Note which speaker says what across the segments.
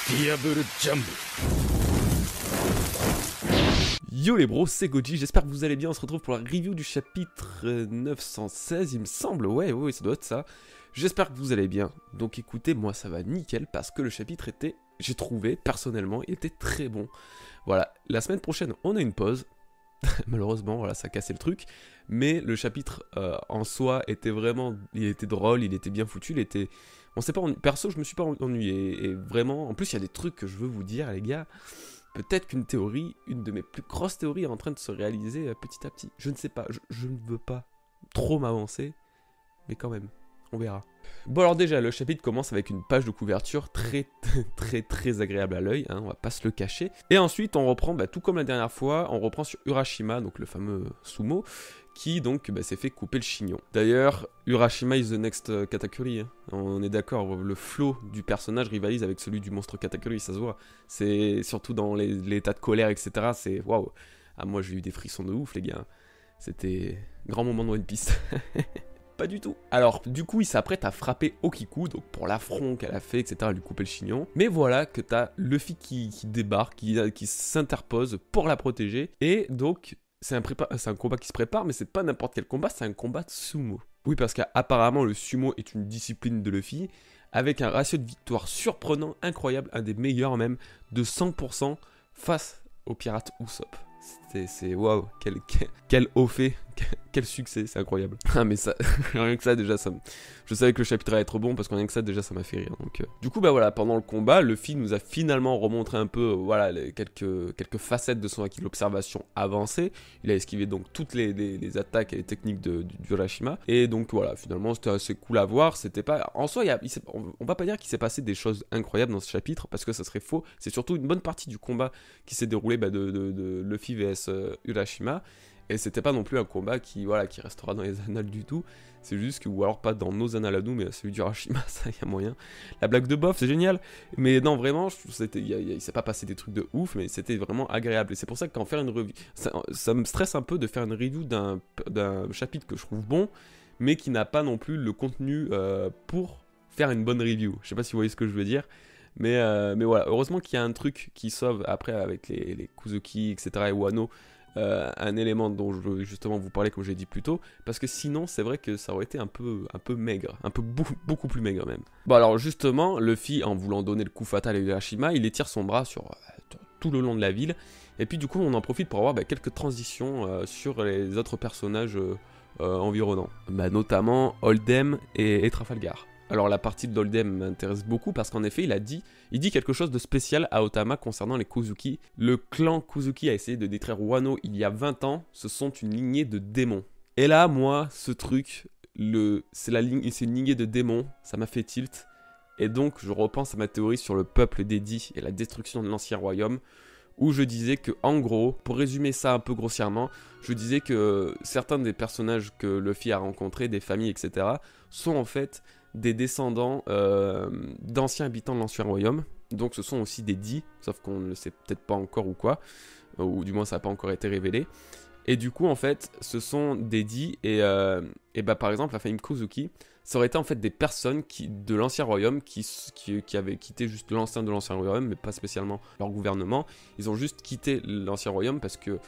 Speaker 1: Diable Jump.
Speaker 2: Yo les bros, c'est Goji, j'espère que vous allez bien, on se retrouve pour la review du chapitre 916, il me semble, ouais, ça doit être ça. J'espère que vous allez bien, donc écoutez, moi ça va nickel, parce que le chapitre était, j'ai trouvé, personnellement, il était très bon. Voilà, la semaine prochaine, on a une pause, malheureusement, voilà, ça a cassé le truc, mais le chapitre en soi était vraiment, il était drôle, il était bien foutu, il était... On sait pas, perso, je me suis pas ennuyé, et vraiment, en plus il y a des trucs que je veux vous dire, les gars. Peut-être qu'une théorie, une de mes plus grosses théories est en train de se réaliser petit à petit. Je ne sais pas, je ne veux pas trop m'avancer, mais quand même, on verra. Bon alors déjà, le chapitre commence avec une page de couverture très agréable à l'œil, hein, on va pas se le cacher. Et ensuite, on reprend, tout comme la dernière fois, on reprend sur Urashima, donc le fameux sumo, qui donc s'est fait couper le chignon. D'ailleurs, Urashima is the next Katakuri, hein. On est d'accord, le flow du personnage rivalise avec celui du monstre Katakuri, ça se voit. C'est surtout dans l'état de colère, etc. C'est waouh. Ah, moi j'ai eu des frissons de ouf, les gars. C'était grand moment de One Piece. Pas du tout. Alors, du coup, il s'apprête à frapper Okiku, donc pour l'affront qu'elle a fait, etc., lui couper le chignon. Mais voilà que t'as Luffy qui débarque, qui s'interpose pour la protéger. Et donc, c'est un combat qui se prépare, mais c'est pas n'importe quel combat, c'est un combat de sumo. Oui, parce qu'apparemment, le sumo est une discipline de Luffy, avec un ratio de victoire surprenant, incroyable, un des meilleurs même, de 100% face aux pirates Usopp. C'est waouh, quel haut fait, quel succès, c'est incroyable. Ah mais ça, rien que ça déjà, je savais que le chapitre allait être bon parce que rien que ça déjà ça m'a fait rire. Donc, du coup voilà, pendant le combat, Luffy nous a finalement remontré un peu, voilà, quelques facettes de son acquis de l'observation avancée. Il a esquivé donc toutes les attaques et les techniques du Urashima. Et donc voilà, finalement c'était assez cool à voir. C'était pas, en soi, on va pas dire qu'il s'est passé des choses incroyables dans ce chapitre parce que ça serait faux. C'est surtout une bonne partie du combat qui s'est déroulé de Luffy vs Urashima. Et c'était pas non plus un combat qui restera dans les annales du tout. C'est juste que, ou alors pas dans nos annales à nous, mais celui d'Urashima, ça y a moyen. La blague de bof, c'est génial. Mais non, vraiment, il s'est pas passé des trucs de ouf, mais c'était vraiment agréable. Et c'est pour ça qu'en faire une review, ça me stresse un peu de faire une review d'un chapitre que je trouve bon, mais qui n'a pas non plus le contenu pour faire une bonne review. Je sais pas si vous voyez ce que je veux dire. Mais voilà, heureusement qu'il y a un truc qui sauve après avec les Kuzuki, etc. et Wano. Un élément dont je veux justement vous parler comme j'ai dit plus tôt, parce que sinon c'est vrai que ça aurait été un peu maigre, beaucoup plus maigre même. Bon alors justement, Luffy en voulant donner le coup fatal à Urashima, il étire son bras sur tout le long de la ville, et puis du coup on en profite pour avoir quelques transitions sur les autres personnages environnants, notamment Oldem et Trafalgar. Alors la partie de Oldem m'intéresse beaucoup parce qu'en effet il dit quelque chose de spécial à Otama concernant les Kuzuki. Le clan Kuzuki a essayé de détruire Wano il y a 20 ans, ce sont une lignée de démons. Et là moi ce truc, c'est une lignée de démons, ça m'a fait tilt. Et donc je repense à ma théorie sur le peuple dédi et la destruction de l'ancien royaume, où je disais que, en gros, pour résumer ça un peu grossièrement, je disais que certains des personnages que Luffy a rencontrés, des familles, etc., sont en fait des descendants d'anciens habitants de l'ancien royaume. Donc ce sont aussi des dits, sauf qu'on ne le sait peut-être pas encore ou quoi, ou du moins ça n'a pas encore été révélé. Et du coup, en fait, ce sont des dits, et par exemple, la famille Kuzuki, ça aurait été en fait des personnes de l'ancien royaume qui avaient quitté juste l'ancien de l'ancien royaume, mais pas spécialement leur gouvernement. Ils ont juste quitté l'ancien royaume parce que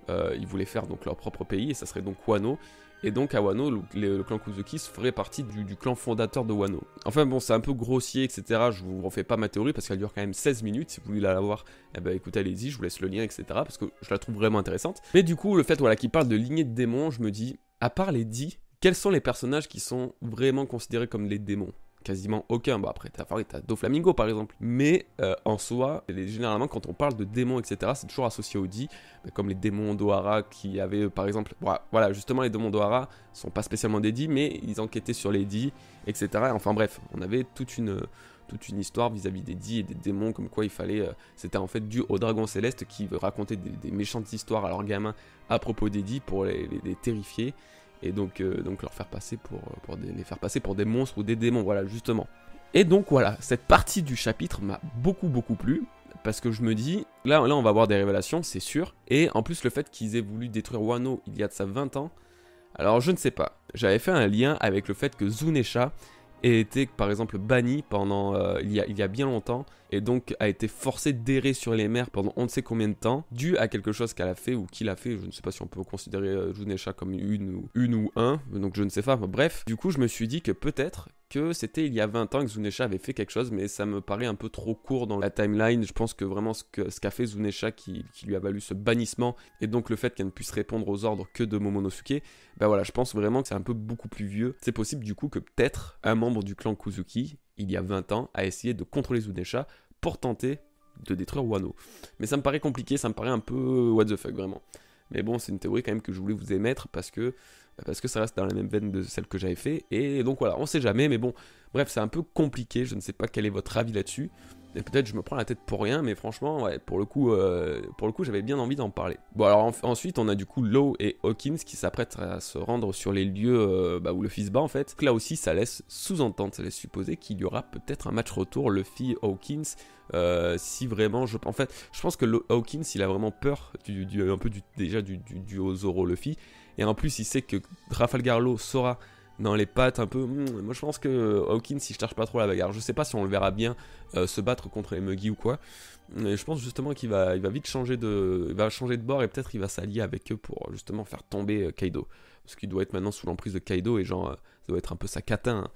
Speaker 2: ils voulaient faire donc leur propre pays, et ça serait donc Wano. Et donc à Wano, le clan Kuzuki ferait partie du clan fondateur de Wano. Enfin bon, c'est un peu grossier, etc. Je vous refais pas ma théorie parce qu'elle dure quand même 16 minutes. Si vous voulez la voir, écoutez, allez-y, je vous laisse le lien, etc. Parce que je la trouve vraiment intéressante. Mais du coup, le fait qu'il parle de lignée de démons, je me dis, à part les dits, quels sont les personnages qui sont vraiment considérés comme les démons ? Quasiment aucun. Bon après, t'as Doflamingo par exemple. Mais en soi, généralement quand on parle de démons, etc., c'est toujours associé aux dits, comme les démons d'Ohara qui avaient par exemple... Voilà, justement les démons d'Ohara sont pas spécialement des dits, mais ils enquêtaient sur les dits, etc. Enfin bref, on avait toute une histoire vis-à-vis des dits et des démons, comme quoi il fallait... c'était en fait dû aux dragons célestes qui racontaient des méchantes histoires à leurs gamins à propos des dits pour les terrifier. Et donc leur faire passer les faire passer pour des monstres ou des démons, voilà, justement. Et donc voilà, cette partie du chapitre m'a beaucoup plu, parce que je me dis, là on va avoir des révélations, c'est sûr, et en plus le fait qu'ils aient voulu détruire Wano il y a de ça 20 ans, alors je ne sais pas, j'avais fait un lien avec le fait que Zunesha ait été par exemple banni pendant il y a bien longtemps et donc a été forcé d'errer sur les mers pendant on ne sait combien de temps, dû à quelque chose qu'elle a fait ou qu'il a fait, je ne sais pas si on peut considérer Zunesha comme une ou un, donc je ne sais pas, bref. Du coup je me suis dit que peut-être que c'était il y a 20 ans que Zunesha avait fait quelque chose, mais ça me paraît un peu trop court dans la timeline. Je pense que vraiment ce qu'a fait Zunesha qui lui a valu ce bannissement, et donc le fait qu'elle ne puisse répondre aux ordres que de Momonosuke, bah voilà, je pense vraiment que c'est un peu beaucoup plus vieux. C'est possible du coup que peut-être un membre du clan Kuzuki, il y a 20 ans, a essayé de contrôler Zunesha pour tenter de détruire Wano. Mais ça me paraît compliqué, ça me paraît un peu what the fuck vraiment. Mais bon, c'est une théorie quand même que je voulais vous émettre parce que ça reste dans la même veine de celle que j'avais fait. Et donc voilà, on sait jamais, mais bon, bref, c'est un peu compliqué, je ne sais pas quel est votre avis là-dessus. Et peut-être je me prends la tête pour rien, mais franchement, ouais, pour le coup j'avais bien envie d'en parler. Bon, alors ensuite, on a du coup Law et Hawkins qui s'apprêtent à se rendre sur les lieux où Luffy se bat en fait. Donc là aussi, ça laisse sous-entendre, ça laisse supposer qu'il y aura peut-être un match retour Luffy-Hawkins. Si vraiment, je pense que Hawkins, il a vraiment peur du duo Zoro-Luffy. Et en plus, il sait que Trafalgar Law saura dans les pattes un peu. Moi je pense que Hawkins il cherche pas trop la bagarre. Je sais pas si on le verra bien se battre contre les Muggy ou quoi. Mais je pense justement qu'il va vite changer de bord et peut-être il va s'allier avec eux pour justement faire tomber Kaido. Parce qu'il doit être maintenant sous l'emprise de Kaido et genre ça doit être un peu sa catin. Hein.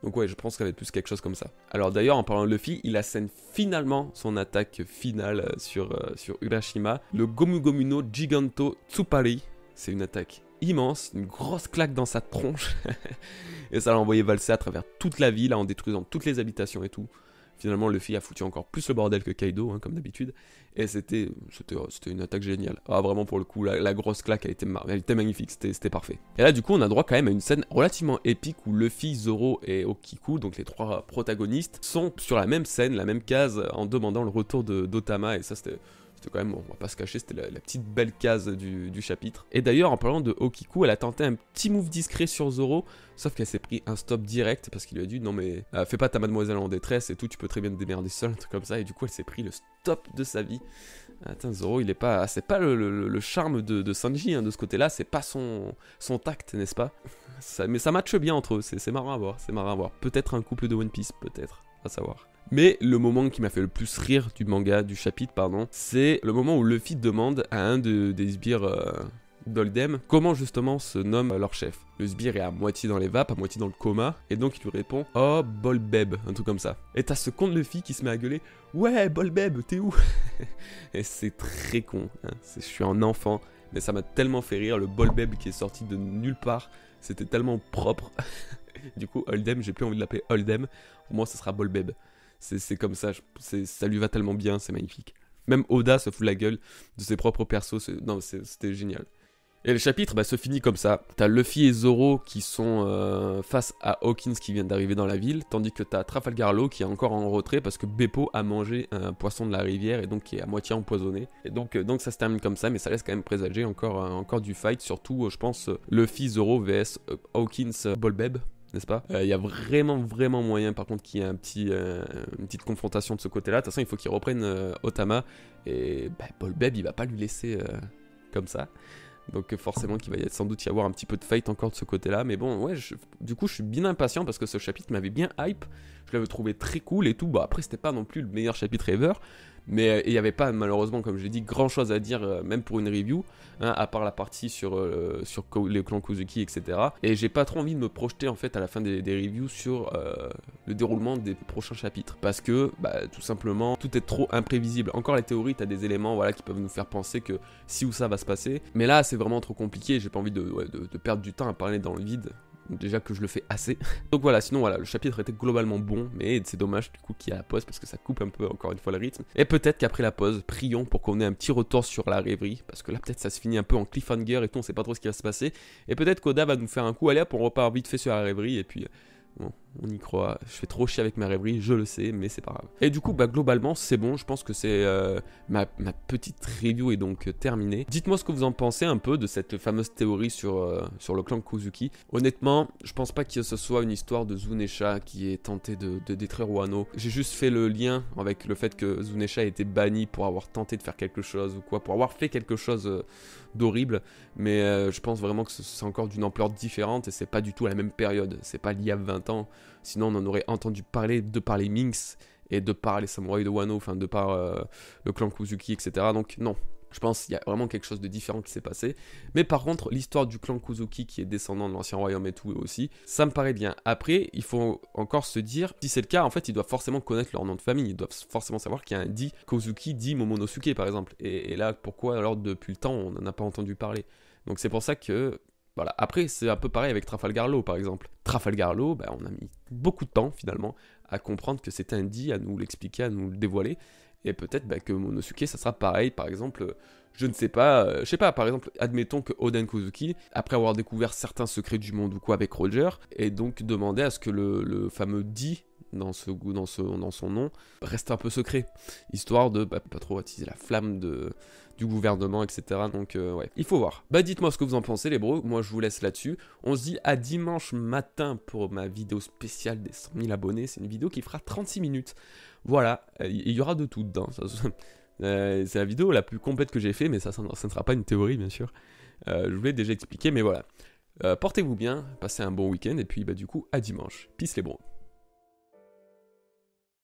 Speaker 2: Donc ouais, je pense qu'elle va être plus quelque chose comme ça. Alors d'ailleurs, en parlant de Luffy, il assène finalement son attaque finale sur Urashima. Le Gomu Gomu no Giganto Tsupari. C'est une attaque immense, une grosse claque dans sa tronche. Et ça l'a envoyé valser à travers toute la ville en détruisant toutes les habitations et tout. Finalement, Luffy a foutu encore plus le bordel que Kaido, hein, comme d'habitude. Et c'était une attaque géniale. Ah, vraiment, pour le coup, la grosse claque, elle était magnifique, c'était parfait. Et là, du coup, on a droit quand même à une scène relativement épique où Luffy, Zoro et Okiku, donc les trois protagonistes, sont sur la même scène, la même case, en demandant le retour d'Otama. Et ça, c'était quand même, on va pas se cacher, c'était la petite belle case du chapitre. Et d'ailleurs, en parlant de Okiku, elle a tenté un petit move discret sur Zoro, sauf qu'elle s'est pris un stop direct parce qu'il lui a dit non mais fais pas ta mademoiselle en détresse et tout, tu peux très bien te démerder seul, un truc comme ça. Et du coup, elle s'est pris le stop de sa vie. Attends, Zoro, c'est pas le charme de Sanji hein, de ce côté-là, c'est pas son tact, n'est-ce pas? Mais ça matche bien entre eux, c'est marrant à voir, Peut-être un couple de One Piece, peut-être, à savoir. Mais le moment qui m'a fait le plus rire du chapitre, c'est le moment où Luffy demande à un des sbires d'Oldem comment justement se nomme leur chef. Le sbire est à moitié dans les vapes, à moitié dans le coma, et donc il lui répond « Oh, Bolbeb », un truc comme ça. Et t'as ce con de Luffy qui se met à gueuler « Ouais, Bolbeb, t'es où ?» Et c'est très con, hein. Je suis un enfant, mais ça m'a tellement fait rire, le Bolbeb qui est sorti de nulle part, c'était tellement propre. Du coup, Oldem, j'ai plus envie de l'appeler Oldem, pour moi ça sera Bolbeb. C'est comme ça, ça lui va tellement bien, c'est magnifique. Même Oda se fout la gueule de ses propres persos, c'était génial. Et le chapitre se finit comme ça. T'as Luffy et Zoro qui sont face à Hawkins qui vient d'arriver dans la ville, tandis que t'as Trafalgar Law qui est encore en retrait parce que Beppo a mangé un poisson de la rivière et donc qui est à moitié empoisonné. Et donc ça se termine comme ça, mais ça laisse quand même présager encore du fight, surtout je pense Luffy, Zoro vs Hawkins, Bolbeb. N'est-ce pas? Il y a vraiment moyen par contre qu'il y ait une petite confrontation de ce côté-là. De toute façon, il faut qu'il reprenne Otama. Et Bolbeb, il va pas lui laisser comme ça. Donc forcément qu'il va sans doute y avoir un petit peu de fight encore de ce côté-là. Mais bon, ouais, du coup, je suis bien impatient parce que ce chapitre m'avait bien hype. Je l'avais trouvé très cool et tout. Bon, après, c'était pas non plus le meilleur chapitre ever. Mais il n'y avait pas, malheureusement, comme j'ai dit, grand chose à dire, même pour une review, hein, à part la partie sur les clans Kozuki, etc. Et j'ai pas trop envie de me projeter, en fait, à la fin des reviews sur le déroulement des prochains chapitres. Parce que, tout simplement, tout est trop imprévisible. Encore la théorie, t'as des éléments voilà, qui peuvent nous faire penser que ci ou ça va se passer. Mais là, c'est vraiment trop compliqué. J'ai pas envie de perdre du temps à parler dans le vide. Déjà que je le fais assez. Donc voilà, sinon voilà, le chapitre était globalement bon, mais c'est dommage du coup qu'il y a la pause parce que ça coupe un peu encore une fois le rythme. Et peut-être qu'après la pause, prions pour qu'on ait un petit retour sur la rêverie, parce que là peut-être ça se finit un peu en cliffhanger et tout, on sait pas trop ce qui va se passer. Et peut-être qu'Oda va nous faire un coup, allez hop, on repart vite fait sur la rêverie et puis... Bon, on y croit, je fais trop chier avec ma rêverie, je le sais, mais c'est pas grave. Et du coup, globalement, c'est bon, je pense que c'est ma petite review est donc terminée. Dites-moi ce que vous en pensez un peu de cette fameuse théorie sur le clan Kozuki. Honnêtement, je pense pas que ce soit une histoire de Zunesha qui est tenté de détruire Wano. J'ai juste fait le lien avec le fait que Zunesha a été banni pour avoir tenté de faire quelque chose ou quoi, pour avoir fait quelque chose d'horrible, mais je pense vraiment que c'est encore d'une ampleur différente et c'est pas du tout à la même période, c'est pas l'il y a 20 ans, Sinon, on en aurait entendu parler de par les Minx et de par les samouraïs de Wano, enfin de par le clan Kozuki, etc. Donc non, je pense qu'il y a vraiment quelque chose de différent qui s'est passé. Mais par contre, l'histoire du clan Kozuki qui est descendant de l'ancien royaume et tout aussi, ça me paraît bien. Après, il faut encore se dire, si c'est le cas, en fait, ils doivent forcément connaître leur nom de famille. Ils doivent forcément savoir qu'il y a un dit Kozuki, dit Momonosuke par exemple. Et là, pourquoi alors depuis le temps, on n'en a pas entendu parler? Donc c'est pour ça que... Voilà. Après, c'est un peu pareil avec Trafalgar Law, par exemple. Trafalgar Law, bah, on a mis beaucoup de temps, finalement, à comprendre que c'était un dit, à nous l'expliquer, à nous le dévoiler. Et peut-être que Momonosuke, ça sera pareil, par exemple, je ne sais pas, par exemple, admettons que Oden Kozuki, après avoir découvert certains secrets du monde ou quoi avec Roger, et donc demander à ce que le fameux dit dans son nom reste un peu secret, histoire de pas trop attiser la flamme du gouvernement, etc. Donc ouais, il faut voir. Dites-moi ce que vous en pensez les bros, moi je vous laisse là-dessus. On se dit à dimanche matin pour ma vidéo spéciale des 100 000 abonnés, c'est une vidéo qui fera 36 minutes. Voilà, il y aura de tout dedans. C'est la vidéo la plus complète que j'ai fait, mais ça ne sera pas une théorie bien sûr. Je vous l'ai déjà expliqué, mais voilà. Portez-vous bien, passez un bon week-end, et puis du coup à dimanche. Peace les bros.